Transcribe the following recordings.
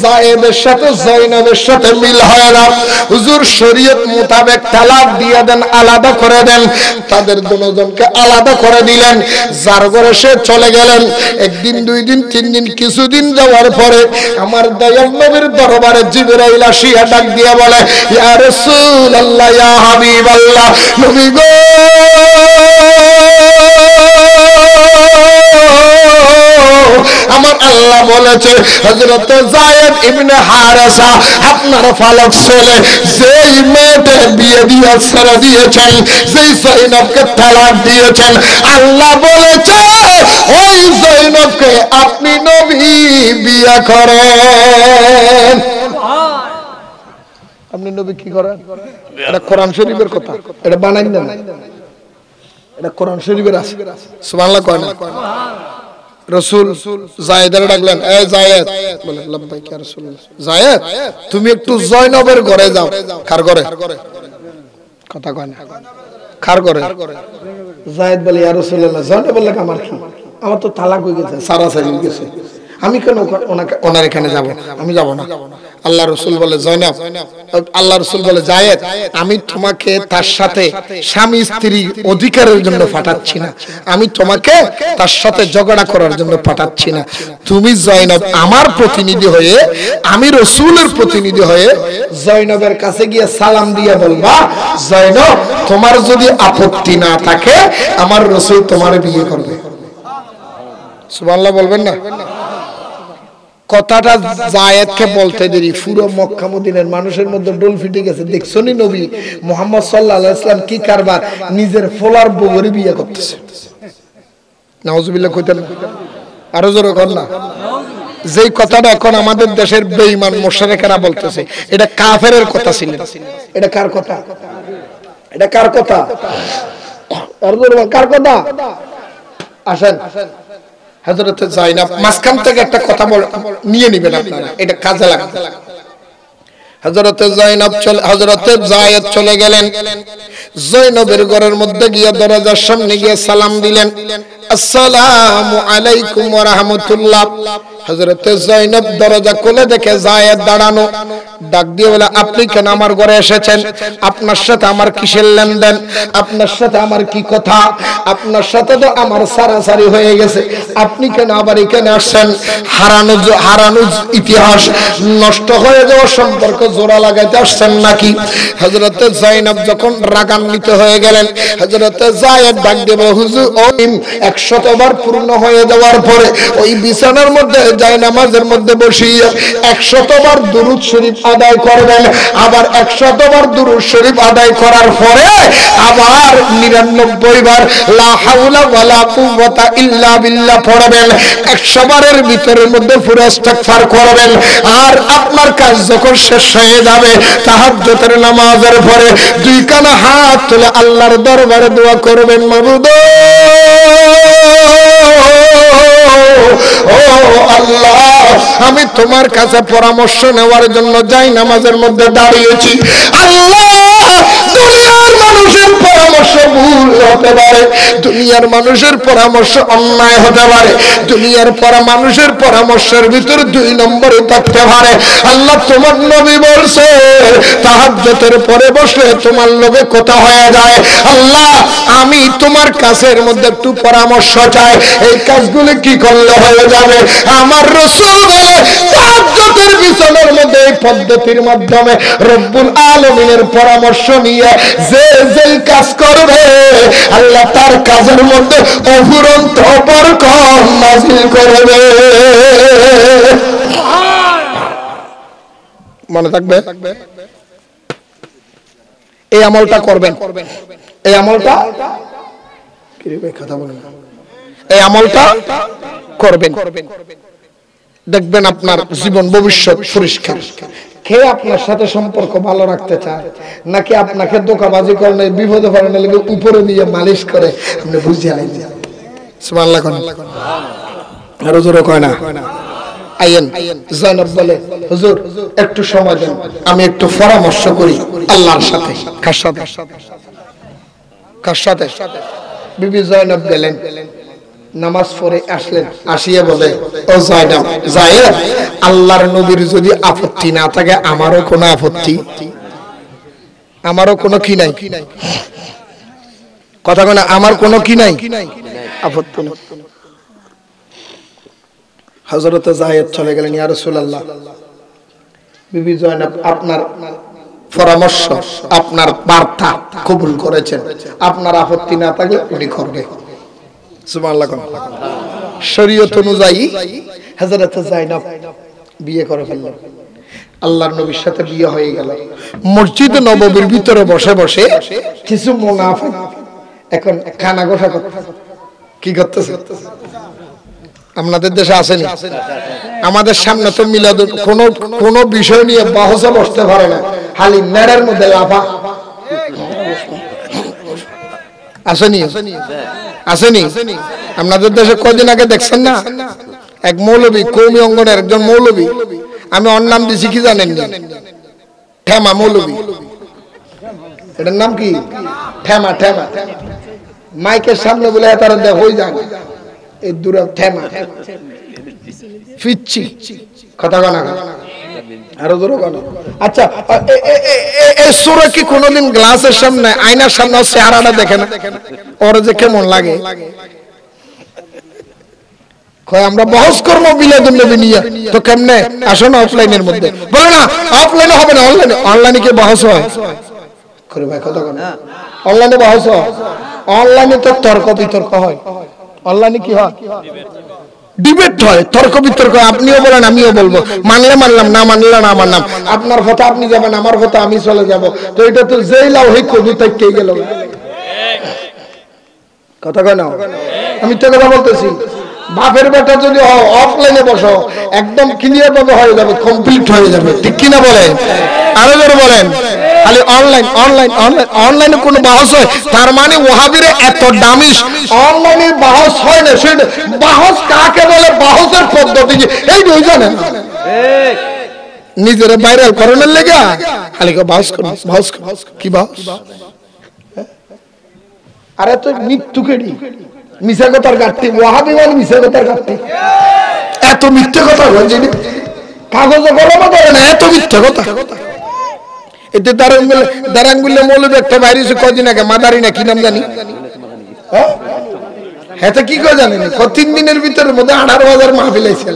জায়েদের সাথে জয়নবের সাথে মিল হয় না। হুজুর শরীয়ত মোতাবেক তালাক দিয়ে দেন, আলাদা করে দেন। তাদের দুজনকে আলাদা করে দিলেন, যার ঘরে সে চলে গেলেন। একদিন, দুই দিন, তিন দিন, কিছুদিন যাওয়ার পরে আমার দয়াল নবীর দরবারে জিবরাইল আসিয়া ডাক দিয়া বলে, ইয়া রাসূলুল্লাহ, ইয়া হাবিবাল্লাহ, নবী গো, আমার আল্লাহ বলেছে হযরত যায়েদ ইবনে হারেসা আপনার ফালক ছেলে যেই মেয়েকে বিয়ে দিয়ে ছেড়ে দিয়েছেন, যেই জয়নবকে তালাক দিয়েছেন, আল্লাহ বলেছে ওই জয়নবকে আপনি নবী বিয়ে করেন। আপনি নবী কি করেন? এটা কোরআন শরীফের কথা, এটা বানাই না, এটা কোরআন শরীফের আছে। সুবহানাল্লাহ কয় না? রাসূল যায়েদের ডাকলেন, এ যায়েদ, বলে লাব্বাইক ইয়া রাসূলুল্লাহ। যায়েদ, তুমি একটু জয়নবের ঘরে যাও। কার ঘরে? কথা কয় না, কার ঘরে? যায়েদ বলে, ইয়া রাসূলুল্লাহ, জয়নব বললে আমার কি? আমার তো তালাক হয়ে গেছে, সারাসারি হয়ে গেছে, আমি কেন ওনার এখানে যাব? আমি যাব না। আল্লাহ রাসূল বলে, জয়নব, আল্লাহ রাসূল বলে, যায়েদ, আমি তোমাকে তার সাথে স্বামী স্ত্রী অধিকারের জন্য পাঠাচ্ছি না, আমি তোমাকে তার সাথে ঝগড়া করার জন্য পাঠাচ্ছি না। তুমি জয়নব আমার প্রতিনিধি হয়ে, আমি রাসূলের প্রতিনিধি হয়ে জয়নবের কাছে গিয়ে সালাম দিয়ে বলবা, জয়নব, তোমার যদি আপত্তি না থাকে আমার রাসূল তোমারে বিয়ে করবে। সুবহানাল্লাহ বলবেন না? কথাটা যায়েদকে বলতে দেরি পুরো মক্কা মদিনার মানুষের মধ্যে ডোল ফিটে গেছে। দেখছনি নবী মুহাম্মদ সাল্লাল্লাহু আলাইহি ওয়াসাল্লাম কি কারবার, নিজের ফলার বউরে বিয়ে করতেছে। নাউজুবিল্লাহ কইতেন না? আরো জোরে কর না। যেই কথাটা এখন আমাদের দেশের বেঈমান মুশরিকেরা বলতেছে, এটা কাফেরের কথা ছিল। এটা কার কথা? এটা কার কথা? আরো জোরে কার কথা? আসেন, হযরত যায়েনব মাঝখান থেকে একটা কথা নিয়ে নেবেন আপনারা, এটা কাজে লাগবে। হযরত যায়েদ চলে গেলেন, জয়নবের ঘরের মধ্যে গিয়ে দরজার সামনে গিয়ে সালাম দিলেন, আসসালামু আলাইকুম ওয়া রাহমাতুল্লাহ। হযরত জয়নব দরজা খুলে দেখে যায়েদ দাঁড়ানো, ডাক দিয়ে বলে, আপনি কেন আমার ঘরে এসেছেন? আপনার সাথে আমার কিসের লেনদেন? আপনার সাথে আমার কি কথা? আপনার সাথে তো আমার সারাসারি হয়ে গেছে, আপনি কেন আবার এখানে আসছেন? হারানো ইতিহাস, নষ্ট হয়ে যাওয়া সম্পর্ক জোড়া লাগাইতে আসছেন নাকি? হযরত জয়নব যখন রাগান্বিত হয়ে গেলেন, হযরত যায়েদ ডাক দিয়ে বলে, হুজুর, 100 বার পূর্ণ হয়ে যাওয়ার পরে ওই বিছানার মধ্যে যায় নামাজের মধ্যে বসিয়ে 100 বার দুরূদ শরীফ আদায় করবেন। আবার 100 বার দুরূদ শরীফ আদায় করার পরে আবার 99 বার লা হাওলা ওয়ালা কুওয়াতা ইল্লা বিল্লাহ পড়বেন। 100 বারের ভিতরের মধ্যে পুরো ইস্তিগফার করবেন। আর আপনার কাজ যখন শেষ হয়ে যাবে, তাহাজ্জুদের নামাজের পরে 2 কানা হাত তুলে আল্লাহর দরবারে দোয়া করবেন, মাবুদ ও আল্লাহ, আমি তোমার কাছে পরামর্শ নেওয়ার জন্য যাই নামাজের মধ্যে দাঁড়িয়েছি। আল্লাহ, দুনিয়ার মানুষের পরামর্শ ভুল হতে পারে, দুনিয়ার মানুষের পরামর্শ অন্যায় হতে পারে, দুনিয়ার মানুষের পরামর্শের ভিতরে 2 নম্বরে থাকতে পারে। আল্লাহ, তোমার নবী বলছে তাহাজ্জুদের পরে বসলে তোমার লগে কথা হয়ে যায়। আল্লাহ, আমি তোমার কাছের মধ্যে একটু পরামর্শ চাই, এই কাজগুলো কি করলে হয়ে যাবে? আমার রাসূল বলে, তাহাজ্জুদের বিছানার মধ্যে এই পদ্ধতির মাধ্যমে রব্বুল আলামিনের পরামর্শ নিয়ে যে যেই কাজ করবে, আল্লাহ তার কাজের মধ্যে অফুরন্ত বরকত নাযিল করবে। মনে থাকবে, এই আমলটা করবেন, এই আমলটা কি রে ভাই কথা বলেন, এই আমলটা করবেন, দেখবেন আপনার জীবন ভবিষ্যৎ পরিষ্কার। কে আপনার সাথে সম্পর্ক ভালো রাখতে চায়, নাকি আপনাকে ধোঁকাবাজি করেন, বিপদে পড়েন লাগে উপরে দিয়ে মালিশ করে আপনি বুঝিয়ে আইলেন? সুবহানাল্লাহ কোন আর জোরে কয় না? আইয়েন। যায়েনব বলে, হুজুর একটু সময় দেন, আমি একটু পরামর্শ করি আল্লাহর সাথে। কার সাথে? কার সাথে? বিবি যায়েনব গেলেন, নামাজ পড়ে আসলেন, আসিয়া বলে ও যায়নাব, যায়েদ, আল্লাহর নবীর যদি আপত্তি না থাকে আমারও কোনো আপত্তি, আমারও কোনো কি নাই, কথা বলে আমার কোনো কি নাই, আপত্তি নাই। হযরত যায়েদ চলে গেলেন, ইয়া রাসূলুল্লাহ, বিবি যায়নাব আপনার পরামর্শ, আপনার বার্তা কবুল করেছেন, আপনার আপত্তি না থাকলে উনি করবে। সুবহানাল্লাহ। শরীয়ত অনুযায়ী হযরত যায়নাব বিয়ে করে ফেললেন, আল্লাহর নবীর সাথে বিয়ে হয়ে গেল। মসজিদ নববীর ভিতরে বসে বসে কিছু মুনাফিক এখন খানা গোসা কি করতেছে, আপনাদের দেশে আসেনি? আমাদের সামনে তো মিলাদ কোন বিষয় নিয়ে বহসে বসতে পারে না, খালি নেড়ের মধ্যে লাফা। আসেনি? আসেনি? আপনাদের দেশে কদিন আগে দেখছেন না, এক মৌলবী, কওমি অঙ্গনের একজন মৌলবী, আমি ওর নাম দিছি কি জানেন? ঠেমা মৌলবী। এটার নাম কি? ঠেমা। ঠেমা মাইকের সামনে বলে তারা দেখ হয়ে যান এই দূরে ঠেমা ফিচ্ছি, কথা বলা আরো দূরে কেন? আচ্ছা, এই সূরা কি কোনোদিন গ্লাসের সামনে, আয়নার সামনে চেহারাটা দেখে না ওর যে কেমন লাগে? আমরা বহস করবো মিলাদুন নবী নিয়ে, তো কেমনে? আসো না অফলাইনের মধ্যে। বলে না অফলাইনে হবে না, অনলাইনে। অনলাইনে কি বহস হয়? করে ভাই কথা বলেন, অনলাইনে বহস হয়? অনলাইনে তো তর্ক বিতর্ক হয়। অনলাইনে কি হয়? ডিবেট হয়, তর্ক বিতর্ক। আপনিও বলেন আমিও বলবো, মানলে মানলাম, না মানলে না মানলাম। আপনার কথা আপনি যাবেন, আমার কথা আমি চলে যাব। তো এটা তো যেই লাও হই কবি থেকে গেল, কথা কয় না? আমি তো কথা বলতেছি, বাপের বেটা যদি অফলাইনে বসো একদম ক্লিয়ার ভাবে হয়ে যাবে, কমপ্লিট হয়ে যাবে, ঠিক কিনা বলেন? আরো জোরে বলেন। খালি অনলাইন অনলাইন অনলাইন, অনলাইনে কোনো বাহস হয় তার মানে ওয়াহাবিরে এত দামিশ। অনলাইনে বাহস হয় না, সেটা বাহস কাকে বলে, বাহসের পদ্ধতি কি এই দুই জানেন? নিজের ভাইরাল করানোর লেগে খালি বাহস করুন, বাহস কি বাহস? আরে তো মৃত্যু কেডি মিছা কথার ঘাটতি, ওয়াহাবি মানে মিছা কথার ঘাটতি। এত মিথ্যে কথা বলছি, কাগজে কলমে করে না, এত মিথ্যে কথা। এতে দারাঙ্গুলে মৌলবী একটা বাইরে কদিন আগে, মাদারি না কি নাম জানি, হ্যাঁ কি করে জানেন? 3 দিনের ভিতরে মধ্যে 18,000 মাহফিল আইছে।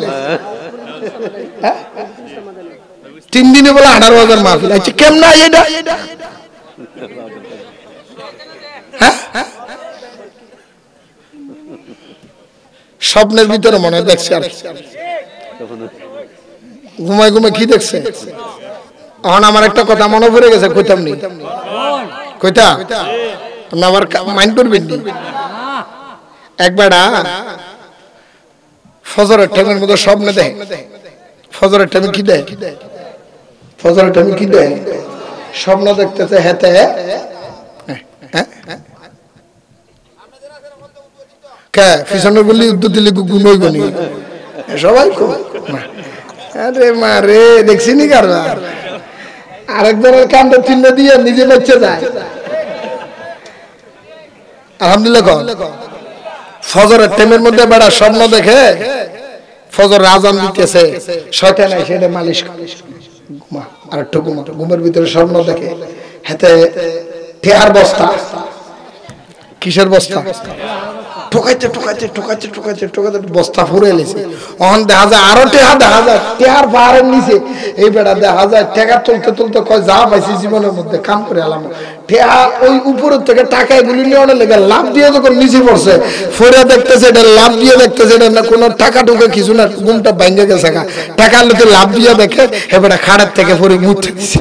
3 দিনে বলে 18,000 মাহফিল আইছে। কেমন এটা? হ্যাঁ, স্বপ্নের ভিতরে মনে হয় দেখছে, আর ঘুমায় ঘুমায় কি দেখছে? এখন আমার একটা কথা মনে পড়ে গেছে, কইতাম নি? কইতা আপনি আবার মাইন্ড করবেন নি? একবার ফজরের টাইমের মধ্যে স্বপ্নে দেয়, ফজরের টাইমে কি দেয়, ফজরের টাইমে কি দেয়, স্বপ্ন দেখতেছে হেতে পিছনে বললি উদ্যোগ দিলে গুণ হইব নি সবাই? আরে মারে দেখছি নি কারবার, আরেকজনের কান্ড চিহ্ন দিয়ে নিজে বেঁচে যায়। আলহামদুলিল্লাহ। ফজরের টাইমের মধ্যে বেড়া স্বপ্ন দেখে ফজর আজান দিতেছে, শয়তান এসে এটা মালিশ করে, ঘুমা আর একটু ঘুমা। ঘুমের ভিতরে স্বপ্ন দেখে হাতে ঠেয়ার বস্তা, কিসের বস্তা? ঠোকাইতে ঠোকাইতে ঠোকাইতে ঠোকাইতে ঠোকাইতে বস্তা ফুরে এলেছে। অহন দেখা যায় আরো টেহা, দেখা যায় টেহার পাহাড়ের নিচে এই বেড়া দেখা যায় টেকা তুলতে তুলতে কয় যা পাইছি জীবনের মধ্যে কাম করে এলাম। টেহা ওই উপরের থেকে টাকা এগুলি নিয়ে অনেক লেগে লাভ দিয়ে যখন নিচে পড়ছে, ফোরে দেখতেছে এটা লাভ দিয়ে দেখতেছে এটা না কোনো টাকা টুকা কিছু না, ঘুমটা ভাঙ্গে গেছে। টাকার লোকে লাভ দিয়ে দেখে এবারে খাড়ের থেকে পরে মুছে দিচ্ছে।